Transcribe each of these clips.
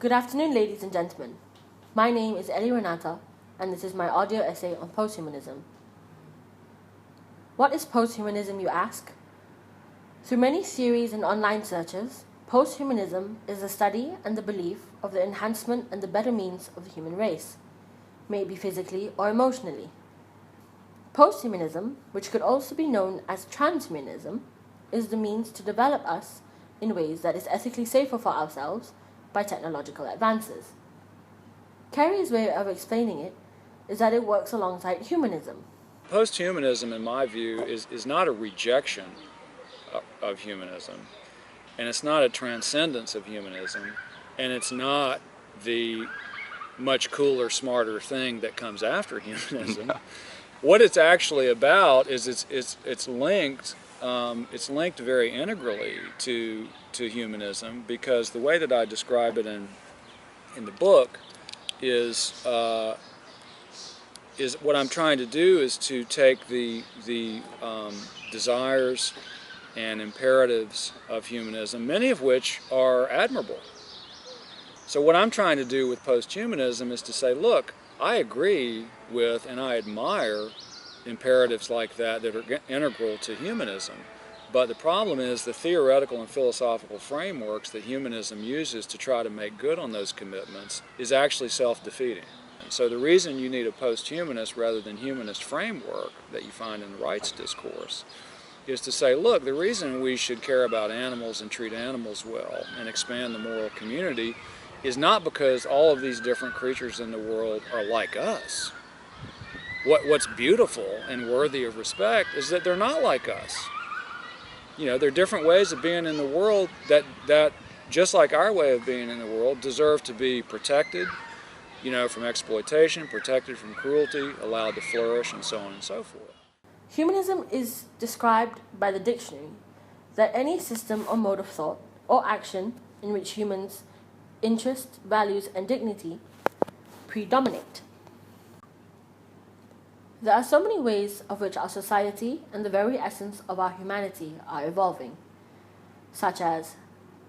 Good afternoon, ladies and gentlemen. My name is Ellie Renata, and this is my audio essay on posthumanism. What is posthumanism, you ask? Through many theories and online searches, posthumanism is the study and the belief of the enhancement and the better means of the human race, may it be physically or emotionally. Posthumanism, which could also be known as transhumanism, is the means to develop us in ways that is ethically safer for ourselves by technological advances. Carey's way of explaining it is that it works alongside humanism. Posthumanism, in my view, is not a rejection of humanism, and it's not a transcendence of humanism, and it's not the much cooler, smarter thing that comes after humanism. What it's actually about is it's linked very integrally to humanism, because the way that I describe it in the book is what I'm trying to do is to take the desires and imperatives of humanism, many of which are admirable. So what I'm trying to do with posthumanism is to say, look, I agree with and I admire imperatives like that are integral to humanism. But the problem is the theoretical and philosophical frameworks that humanism uses to try to make good on those commitments is actually self-defeating. So the reason you need a posthumanist rather than humanist framework that you find in the rights discourse is to say, look, the reason we should care about animals and treat animals well and expand the moral community is not because all of these different creatures in the world are like us. What's beautiful and worthy of respect is that they're not like us. You know, there are different ways of being in the world that just like our way of being in the world, deserve to be protected, you know, from exploitation, protected from cruelty, allowed to flourish, and so on and so forth. Humanism is described by the dictionary that any system or mode of thought or action in which humans' interests, values, and dignity predominate. There are so many ways of which our society and the very essence of our humanity are evolving, such as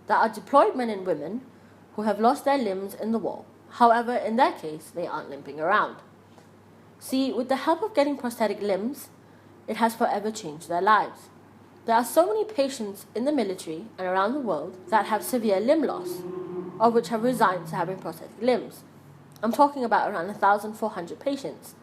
there are deployed men and women who have lost their limbs in the war. However, in their case, they aren't limping around. See, with the help of getting prosthetic limbs, it has forever changed their lives. There are so many patients in the military and around the world that have severe limb loss, or which have resigned to having prosthetic limbs. I'm talking about around 1,400 patients.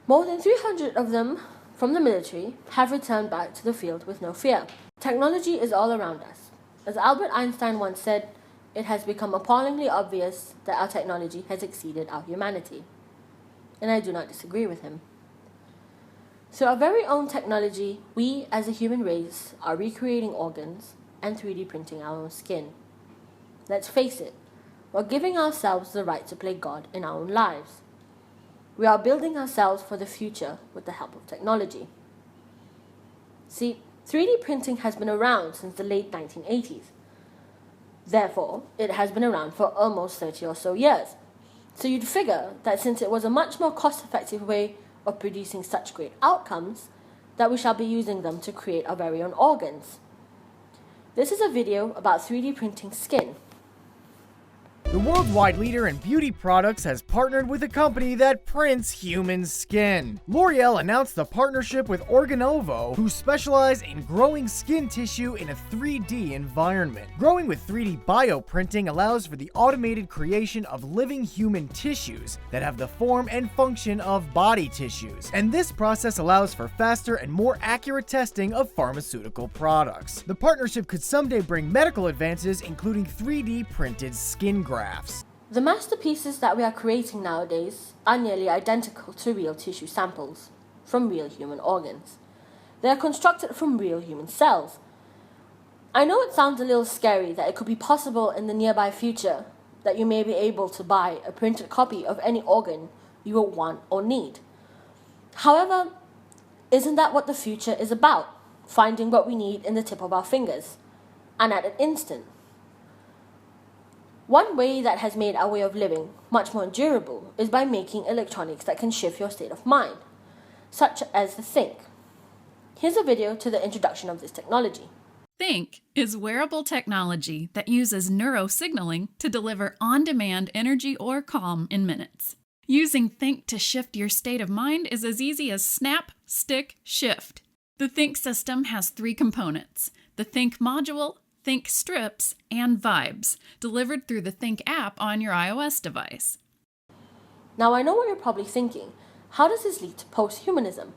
More than 300 of them from the military have returned back to the field with no fear. Technology is all around us. As Albert Einstein once said, it has become appallingly obvious that our technology has exceeded our humanity. And I do not disagree with him. Through our very own technology, we as a human race are recreating organs and 3D printing our own skin. Let's face it, we're giving ourselves the right to play God in our own lives. We are building ourselves for the future with the help of technology. See, 3D printing has been around since the late 1980s. Therefore, it has been around for almost 30 or so years. So you'd figure that since it was a much more cost-effective way of producing such great outcomes, that we shall be using them to create our very own organs. This is a video about 3D printing skin. The worldwide leader in beauty products has partnered with a company that prints human skin. L'Oreal announced a partnership with Organovo, who specialize in growing skin tissue in a 3D environment. Growing with 3D bioprinting allows for the automated creation of living human tissues that have the form and function of body tissues, and this process allows for faster and more accurate testing of pharmaceutical products. The partnership could someday bring medical advances, including 3D printed skin grafts. The masterpieces that we are creating nowadays are nearly identical to real tissue samples from real human organs. They are constructed from real human cells. I know it sounds a little scary that it could be possible in the nearby future that you may be able to buy a printed copy of any organ you will want or need. However, isn't that what the future is about? Finding what we need in the tip of our fingers, and at an instant. One way that has made our way of living much more endurable is by making electronics that can shift your state of mind, such as the Think. Here's a video to the introduction of this technology. Think is wearable technology that uses neurosignaling to deliver on-demand energy or calm in minutes. Using Think to shift your state of mind is as easy as snap, stick, shift. The Think system has 3 components: the Think module, Think strips, and vibes, delivered through the Think app on your iOS device. Now I know what you're probably thinking. How does this lead to posthumanism?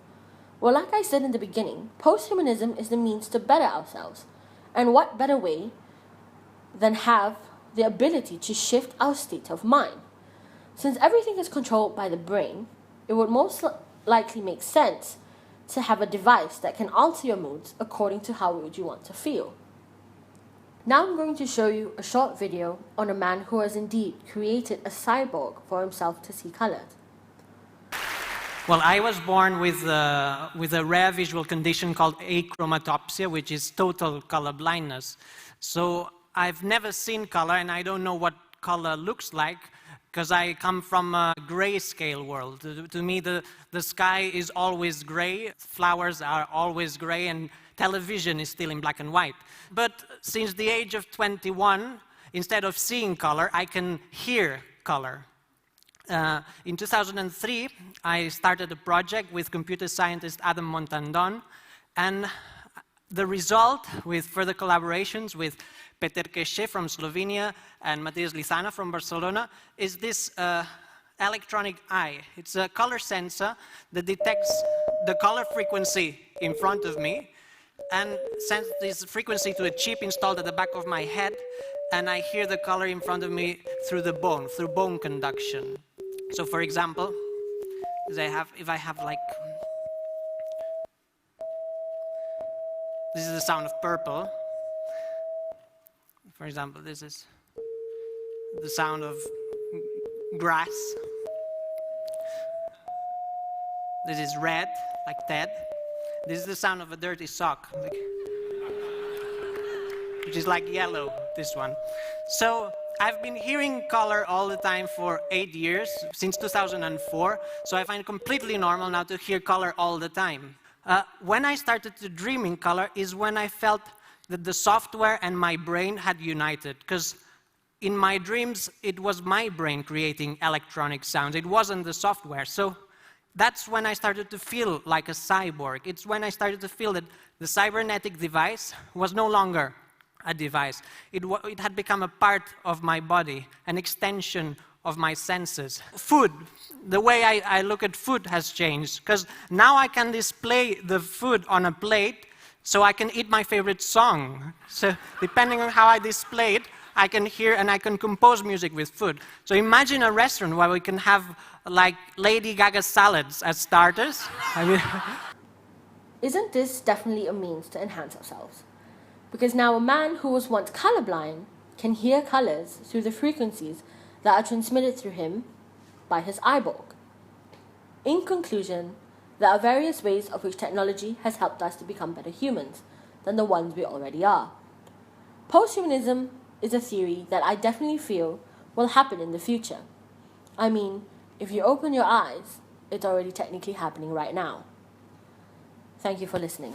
Well, like I said in the beginning, posthumanism is the means to better ourselves. And what better way than have the ability to shift our state of mind? Since everything is controlled by the brain, it would most likely make sense to have a device that can alter your moods according to how would you want to feel. Now I'm going to show you a short video on a man who has indeed created a cyborg for himself to see colors. Well, I was born with a rare visual condition called achromatopsia, which is total color blindness. So I've never seen color, and I don't know what color looks like, because I come from a grayscale world. To me, the sky is always gray, flowers are always gray, and television is still in black and white. But since the age of 21, instead of seeing color, I can hear color. In 2003, I started a project with computer scientist Adam Montandon, and the result, with further collaborations with Peter Queche from Slovenia and Matías Lizana from Barcelona, is this electronic eye. It's a color sensor that detects the color frequency in front of me and sends this frequency to a chip installed at the back of my head, and I hear the color in front of me through the bone, through bone conduction. So, for example, if I have like, this is the sound of purple. For example, this is the sound of grass. This is red, like Ted. This is the sound of a dirty sock, which is like yellow, this one. So I've been hearing color all the time for 8 years, since 2004, so I find it completely normal now to hear color all the time. When I started to dream in color is when I felt that the software and my brain had united, because in my dreams, it was my brain creating electronic sounds. It wasn't the software. So that's when I started to feel like a cyborg. It's when I started to feel that the cybernetic device was no longer a device. It had become a part of my body, an extension of my senses. Food, the way I look at food has changed, because now I can display the food on a plate so I can eat my favorite song. So depending on how I display it, I can hear and I can compose music with food. So imagine a restaurant where we can have like Lady Gaga salads as starters. I mean, Isn't this definitely a means to enhance ourselves? Because now a man who was once colorblind can hear colors through the frequencies that are transmitted through him by his eyeborg. In conclusion, there are various ways of which technology has helped us to become better humans than the ones we already are. Posthumanism is a theory that I definitely feel will happen in the future. I mean, if you open your eyes, it's already technically happening right now. Thank you for listening.